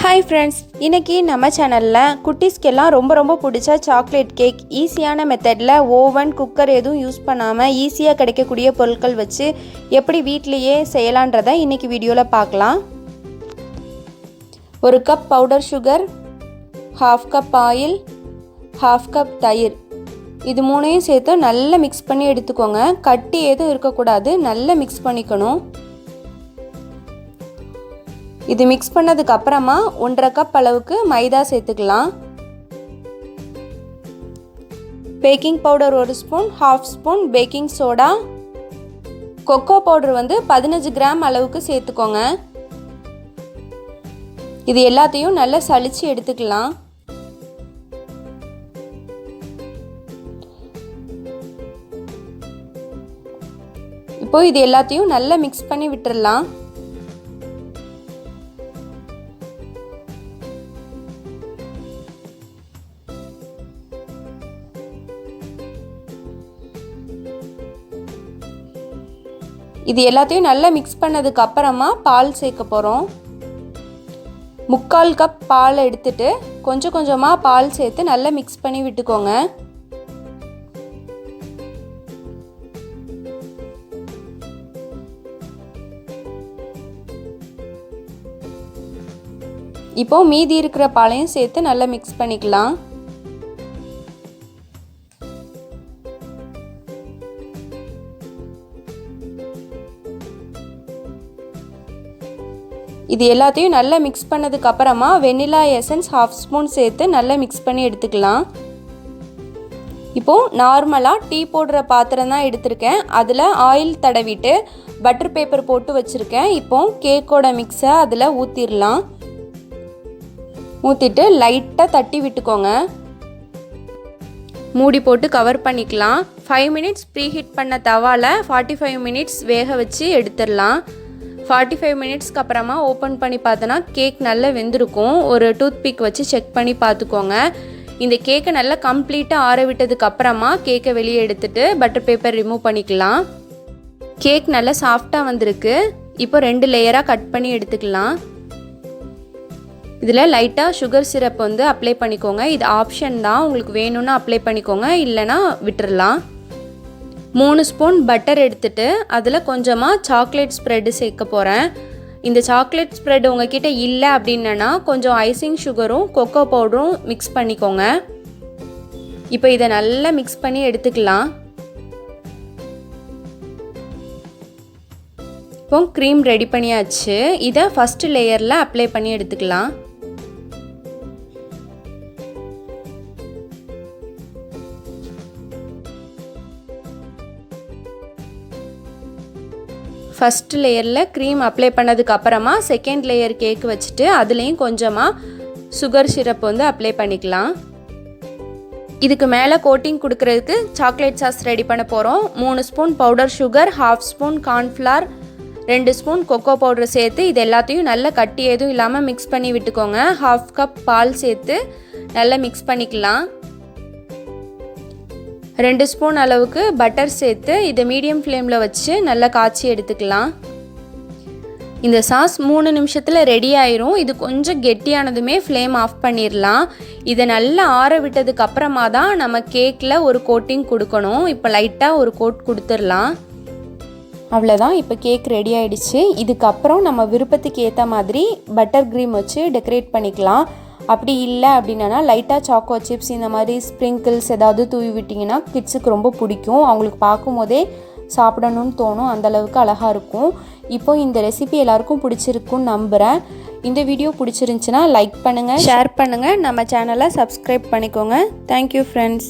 Hi friends, இன்னைக்கு நம்ம சேனல்ல குட்டீஸ்க்கெல்லாம் ரொம்ப பிடிச்ச சாக்லேட் கேக் ஈஸியான மெத்தட்ல ஓவன் குக்கர் எதுவும் யூஸ் பண்ணாம ஈஸியா கிடைக்கக்கூடிய பொருட்கள் வச்சு எப்படி வீட்லயே செய்யலாம்ன்றதை இன்னைக்கு வீடியோல பார்க்கலாம். ஒரு cup powder sugar, 1/2 cup oil, 1/2 cup தயிர். இது மூணையும் சேர்த்து நல்லா மிக்ஸ் பண்ணி எடுத்துக்கோங்க. கட்டி எதுவும் இருக்க கூடாது. நல்லா மிக்ஸ் பண்ணிக்கணும். இது மிக்ஸ் பண்ணதுக்கு அப்புறமா 1/2 கப் அளவுக்கு மைதா சேர்த்துக்கலாம். Baking powder 1 spoon, 1/2 spoon baking soda, cocoa powder 15 gram அளவுக்கு சேர்த்துக்கோங்க. இது எல்லாத்தையும் நல்லா சலிச்சு எடுத்துக்கலாம். இப்போ இது எல்லாத்தையும் நல்லா மிக்ஸ் பண்ணி விட்டுறலாம். இது எல்லாத்தையும் நல்லா மிக்ஸ் பண்ணதுக்கு அப்புறமா பால் சேர்க்க போகிறோம். 3/4 கப் பால் எடுத்துட்டு கொஞ்சம் கொஞ்சமாக பால் சேர்த்து நல்லா மிக்ஸ் பண்ணி விட்டுக்கோங்க. இப்போ மீதி இருக்கிற பாலையும் சேர்த்து நல்லா மிக்ஸ் பண்ணிக்கலாம். இது எல்லாத்தையும் நல்லா மிக்ஸ் பண்ணதுக்கு அப்புறமா வெனிலா எசன்ஸ் 1/2 ஸ்பூன் சேர்த்து நல்லா மிக்ஸ் பண்ணி எடுத்துக்கலாம். இப்போ நார்மலாக டீ போடுற பாத்திரம் தான் எடுத்திருக்கேன். அதில் ஆயில் தடவிட்டு பட்டர் பேப்பர் போட்டு வச்சுருக்கேன். இப்போ கேக்கோட மிக்ஸை அதில் ஊற்றிடலாம். ஊற்றிட்டு லைட்டாக தட்டி விட்டுக்கோங்க. மூடி போட்டு கவர் பண்ணிக்கலாம். 5 மினிட்ஸ் ப்ரீஹீட் பண்ண தவாவில் 45 மினிட்ஸ் வேக வச்சு எடுத்துடலாம். 45 மினிட்ஸ்க்கு அப்புறமா ஓப்பன் பண்ணி பார்த்தோன்னா கேக் நல்லா வெந்திருக்கும். ஒரு டூத் பிக் வச்சு செக் பண்ணி பார்த்துக்கோங்க. இந்த கேக்கை நல்லா கம்ப்ளீட்டாக ஆற விட்டதுக்கு அப்புறமா கேக்கை வெளியே எடுத்துட்டு பட்டர் பேப்பர் ரிமூவ் பண்ணிக்கலாம். கேக் நல்லா சாஃப்டாக வந்திருக்கு. இப்போ 2 லேயராக கட் பண்ணி எடுத்துக்கலாம். இதில் லைட்டாக சுகர் சிரப் அப்ளை பண்ணிக்கோங்க. இது ஆப்ஷன் தான், உங்களுக்கு வேணும்னா அப்ளை பண்ணிக்கோங்க, இல்லைனா விட்டுறலாம். 3 ஸ்பூன் பட்டர் எடுத்துட்டு அதில் கொஞ்சமாக சாக்லேட் ஸ்ப்ரெட்டு சேர்க்க போகிறேன். இந்த சாக்லேட் ஸ்ப்ரெட் உங்ககிட்ட இல்லை அப்படின்னா கொஞ்சம் ஐசிங் சுகரும் கொக்கோ பவுடரும் மிக்ஸ் பண்ணிக்கோங்க. இப்போ இதை நல்லா மிக்ஸ் பண்ணி எடுத்துக்கலாம். இப்போ க்ரீம் ரெடி பண்ணியாச்சு. இதை ஃபஸ்ட்டு லேயரில் அப்ளை பண்ணி எடுத்துக்கலாம். ஃபஸ்ட் லேயரில் க்ரீம் அப்ளை பண்ணதுக்கு அப்புறமா செகண்ட் லேயர் கேக் வச்சுட்டு அதுலேயும் கொஞ்சமாக சுகர் சிரப் அப்ளை பண்ணிக்கலாம். இதுக்கு மேலே கோட்டிங் கொடுக்கறதுக்கு சாக்லேட் சாஸ் ரெடி பண்ண போகிறோம். 3 spoon powder sugar, 1/2 spoon cornflour, 2 spoon cocoa powder சேர்த்து இது எல்லாத்தையும் நல்லா கட்டி எதுவும் இல்லாமல் மிக்ஸ் பண்ணி விட்டுக்கோங்க. 1/2 கப் பால் சேர்த்து நல்லா மிக்ஸ் பண்ணிக்கலாம். 2 ஸ்பூன் அளவுக்கு பட்டர் சேர்த்து இதை மீடியம் ஃப்ளேமில் வச்சு நல்லா காய்ச்சி எடுத்துக்கலாம். இந்த சாஸ் 3 நிமிஷத்தில் ரெடி ஆயிரும். இது கொஞ்சம் கெட்டியானதுமே ஃப்ளேம் ஆஃப் பண்ணிடலாம். இதை நல்லா ஆற விட்டதுக்கு அப்புறமா தான் நம்ம கேக்கில் ஒரு கோட்டிங் கொடுக்கணும். இப்போ லைட்டாக ஒரு கோட் கொடுத்துடலாம். அவ்வளோதான், இப்போ கேக் ரெடி ஆகிடுச்சு. இதுக்கப்புறம் நம்ம விருப்பத்துக்கு ஏற்ற மாதிரி பட்டர் க்ரீம் வச்சு டெக்கரேட் பண்ணிக்கலாம். அப்படி இல்லை அப்படின்னா லைட்டாக சாக்கோ சிப்ஸ் இந்த மாதிரி ஸ்ப்ரிங்கிள்ஸ் ஏதாவது தூவி விட்டிங்கன்னா கிட்ஸுக்கு ரொம்ப பிடிக்கும். அவங்களுக்கு பார்க்கும் போதே சாப்பிடணும்னு தோணும். அந்தளவுக்கு அழகாக இருக்கும். இப்போ இந்த ரெசிபி எல்லாருக்கும் பிடிச்சிருக்குன்னு நம்புகிறேன். இந்த வீடியோ பிடிச்சிருந்துச்சின்னா லைக் பண்ணுங்கள், ஷேர் பண்ணுங்கள், நம்ம சேனலை சப்ஸ்கிரைப் பண்ணிக்கோங்க. Thank you friends.